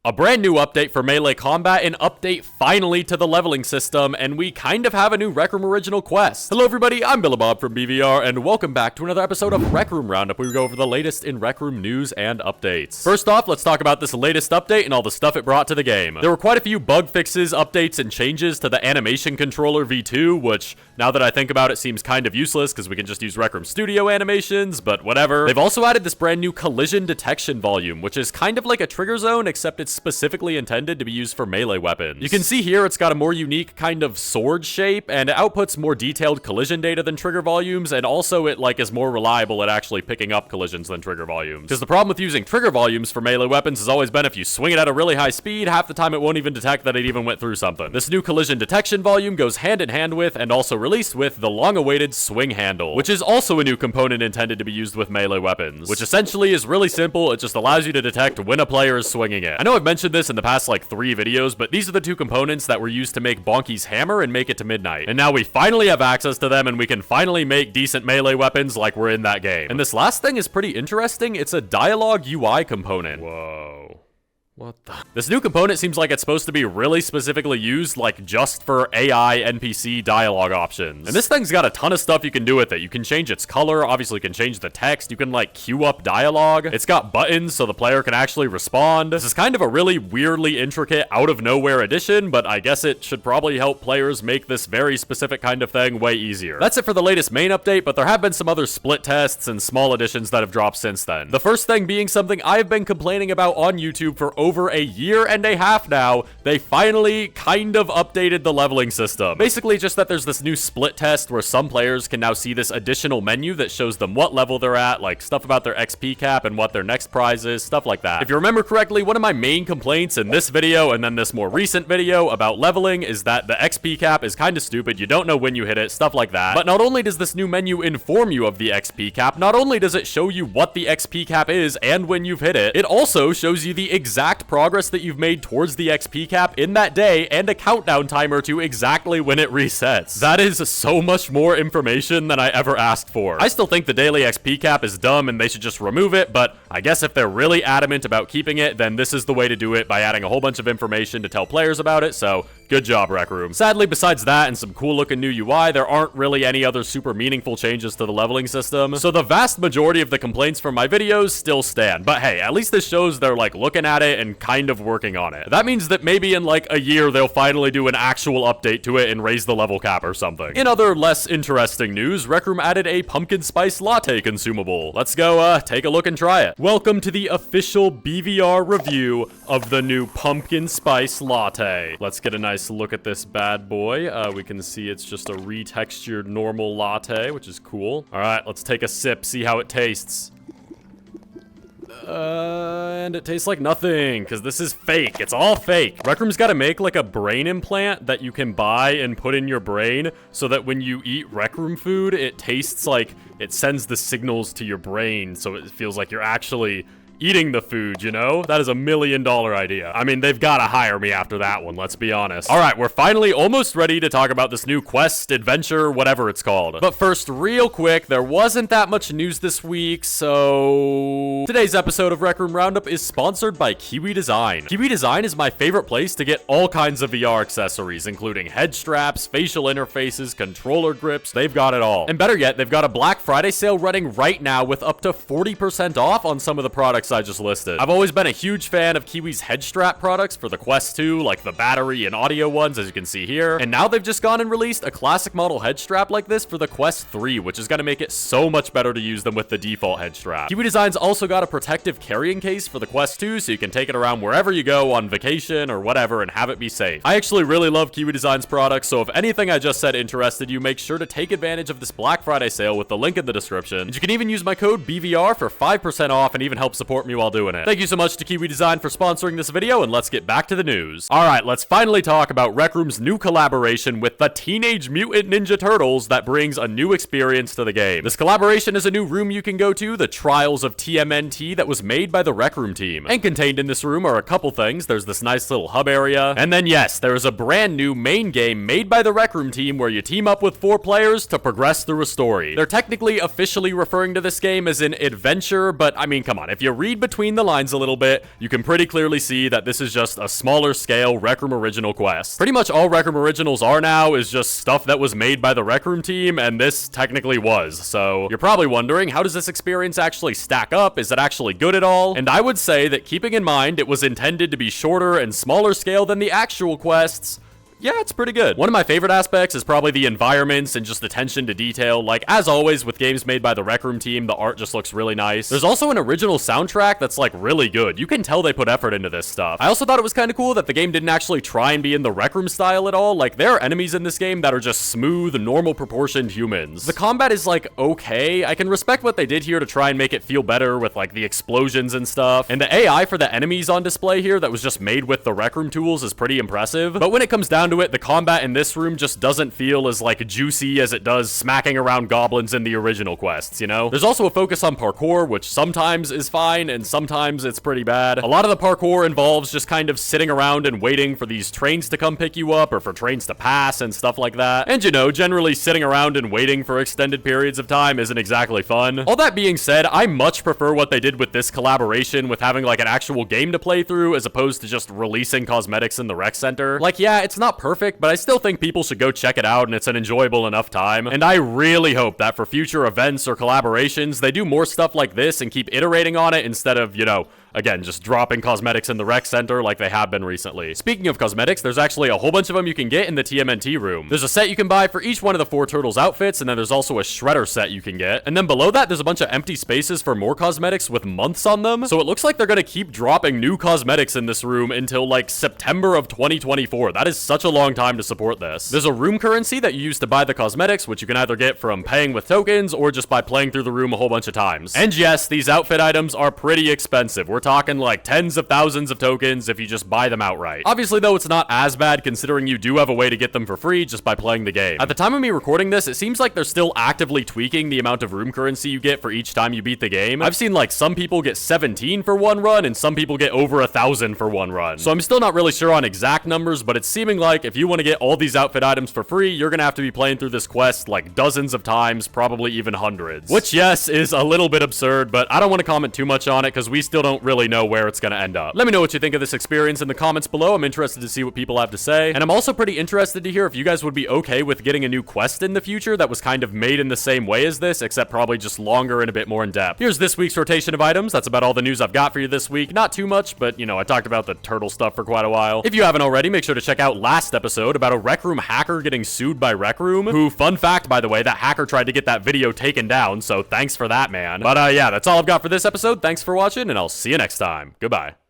A brand new update for melee combat, an update finally to the leveling system, and we kind of have a new Rec Room original quest. Hello everybody, I'm BillehBawb from BVR, and welcome back to another episode of Rec Room Roundup, where we go over the latest in Rec Room news and updates. First off, let's talk about this latest update and all the stuff it brought to the game. There were quite a few bug fixes, updates, and changes to the animation controller V2, which, now that I think about it, seems kind of useless because we can just use Rec Room Studio animations, but whatever. They've also added this brand new collision detection volume, which is kind of like a trigger zone, except it's specifically intended to be used for melee weapons. You can see here it's got a more unique kind of sword shape, and it outputs more detailed collision data than trigger volumes, and also it is more reliable at actually picking up collisions than trigger volumes. Because the problem with using trigger volumes for melee weapons has always been if you swing it at a really high speed, half the time it won't even detect that it even went through something. This new collision detection volume goes hand in hand with, and also released with, the long-awaited swing handle, which is also a new component intended to be used with melee weapons, which essentially is really simple. It just allows you to detect when a player is swinging it. I know I've mentioned this in the past 3 videos, but these are the two components that were used to make Bonky's hammer and Make It to Midnight. And now we finally have access to them, and we can finally make decent melee weapons like we're in that game. And this last thing is pretty interesting. It's a dialogue UI component. Whoa. What the? This new component seems like it's supposed to be really specifically used, just for AI NPC dialogue options. And this thing's got a ton of stuff you can do with it. You can change its color, obviously you can change the text, you can queue up dialogue. It's got buttons so the player can actually respond. This is kind of a really weirdly intricate, out of nowhere addition, but I guess it should probably help players make this very specific kind of thing way easier. That's it for the latest main update, but there have been some other split tests and small additions that have dropped since then. The first thing being something I've been complaining about on YouTube for over a year and a half now. They finally kind of updated the leveling system. Basically just that there's this new split test where some players can now see this additional menu that shows them what level they're at, stuff about their XP cap and what their next prize is, stuff like that. If you remember correctly, one of my main complaints in this video and then this more recent video about leveling is that the XP cap is kind of stupid. You don't know when you hit it, stuff like that. But not only does this new menu inform you of the XP cap, not only does it show you what the XP cap is and when you've hit it, it also shows you the exact progress that you've made towards the XP cap in that day and a countdown timer to exactly when it resets. That is so much more information than I ever asked for. I still think the daily XP cap is dumb and they should just remove it, but I guess if they're really adamant about keeping it, then this is the way to do it, by adding a whole bunch of information to tell players about it, so good job, Rec Room. Sadly, besides that and some cool looking new UI, there aren't really any other super meaningful changes to the leveling system, so the vast majority of the complaints from my videos still stand. But hey, at least this shows they're looking at it and kind of working on it. That means that maybe in a year they'll finally do an actual update to it and raise the level cap or something. In other less interesting news, Rec Room added a pumpkin spice latte consumable. Let's go take a look and try it. Welcome to the official BVR review of the new pumpkin spice latte. Let's get a nice look at this bad boy. We can see it's just a retextured normal latte, which is cool. All right, let's take a sip, see how it tastes. And it tastes like nothing, because this is fake. It's all fake. Rec Room's got to make a brain implant that you can buy and put in your brain so that when you eat Rec Room food, it tastes like it sends the signals to your brain, so it feels like you're actually eating the food, you know? That is $1 million idea. I mean, they've got to hire me after that one, let's be honest. All right, we're finally almost ready to talk about this new quest, adventure, whatever it's called. But first, real quick, there wasn't that much news this week, so today's episode of Rec Room Roundup is sponsored by Kiwi Design. Kiwi Design is my favorite place to get all kinds of VR accessories, including head straps, facial interfaces, controller grips. They've got it all. And better yet, they've got a Black Friday sale running right now with up to 40% off on some of the products I just listed. I've always been a huge fan of Kiwi's head strap products for the Quest 2, the battery and audio ones, as you can see here. And now they've just gone and released a classic model head strap like this for the Quest 3, which is going to make it so much better to use than with the default head strap. Kiwi Design's also got a protective carrying case for the Quest 2, so you can take it around wherever you go on vacation or whatever and have it be safe. I actually really love Kiwi Design's products, so if anything I just said interested you, make sure to take advantage of this Black Friday sale with the link in the description. And you can even use my code BVR for 5% off and even help support me while doing it. Thank you so much to Kiwi Design for sponsoring this video, and let's get back to the news. Alright, let's finally talk about Rec Room's new collaboration with the Teenage Mutant Ninja Turtles that brings a new experience to the game. This collaboration is a new room you can go to, the Trials of TMNT, that was made by the Rec Room team. And contained in this room are a couple things. There's this nice little hub area, and then yes, there is a brand new main game made by the Rec Room team where you team up with 4 players to progress through a story. They're technically officially referring to this game as an adventure, but I mean, come on, if you read read between the lines a little bit, you can pretty clearly see that this is just a smaller scale Rec Room Original quest. Pretty much all Rec Room Originals are now is just stuff that was made by the Rec Room team, and this technically was. So you're probably wondering, how does this experience actually stack up? Is it actually good at all? And I would say that, keeping in mind it was intended to be shorter and smaller scale than the actual quests, yeah, it's pretty good. One of my favorite aspects is probably the environments and just attention to detail. Like, as always with games made by the Rec Room team, the art just looks really nice. There's also an original soundtrack that's like really good. You can tell they put effort into this stuff. I also thought it was kind of cool that the game didn't actually try and be in the Rec Room style at all. Like, there are enemies in this game that are just smooth, normal proportioned humans. The combat is like okay. I can respect what they did here to try and make it feel better with like the explosions and stuff. And the AI for the enemies on display here that was just made with the Rec Room tools is pretty impressive. But when it comes down to it, the combat in this room just doesn't feel as like juicy as it does smacking around goblins in the original quests, you know? There's also a focus on parkour, which sometimes is fine and sometimes it's pretty bad. A lot of the parkour involves just kind of sitting around and waiting for these trains to come pick you up or for trains to pass and stuff like that. And you know, generally sitting around and waiting for extended periods of time isn't exactly fun. All that being said, I much prefer what they did with this collaboration with having like an actual game to play through as opposed to just releasing cosmetics in the rec center. Like, yeah, it's not perfect, but I still think people should go check it out and it's an enjoyable enough time. And I really hope that for future events or collaborations, they do more stuff like this and keep iterating on it instead of, you know, again, just dropping cosmetics in the rec center like they have been recently. Speaking of cosmetics, there's actually a whole bunch of them you can get in the TMNT room. There's a set you can buy for each one of the 4 turtles outfits, and then there's also a shredder set you can get. And then below that, there's a bunch of empty spaces for more cosmetics with months on them. So it looks like they're gonna keep dropping new cosmetics in this room until like September of 2024. That is such a long time to support this. There's a room currency that you use to buy the cosmetics, which you can either get from paying with tokens or just by playing through the room a whole bunch of times. And yes, these outfit items are pretty expensive. We're talking like tens of thousands of tokens if you just buy them outright. Obviously though, it's not as bad considering you do have a way to get them for free just by playing the game. At the time of me recording this, it seems like they're still actively tweaking the amount of room currency you get for each time you beat the game. I've seen like some people get 17 for one run and some people get over 1,000 for one run. So I'm still not really sure on exact numbers, but it's seeming like if you want to get all these outfit items for free, you're gonna have to be playing through this quest like dozens of times, probably even hundreds. Which, yes, is a little bit absurd, but I don't want to comment too much on it because we still don't really know where it's gonna end up. Let me know what you think of this experience in the comments below. I'm interested to see what people have to say. And I'm also pretty interested to hear if you guys would be okay with getting a new quest in the future that was kind of made in the same way as this, except probably just longer and a bit more in depth. Here's this week's rotation of items. That's about all the news I've got for you this week. Not too much, but you know, I talked about the turtle stuff for quite a while. If you haven't already, make sure to check out last episode about a Rec Room hacker getting sued by Rec Room, who, fun fact, by the way, that hacker tried to get that video taken down, so thanks for that, man. But yeah, that's all I've got for this episode. Thanks for watching, and I'll see you next time. Goodbye.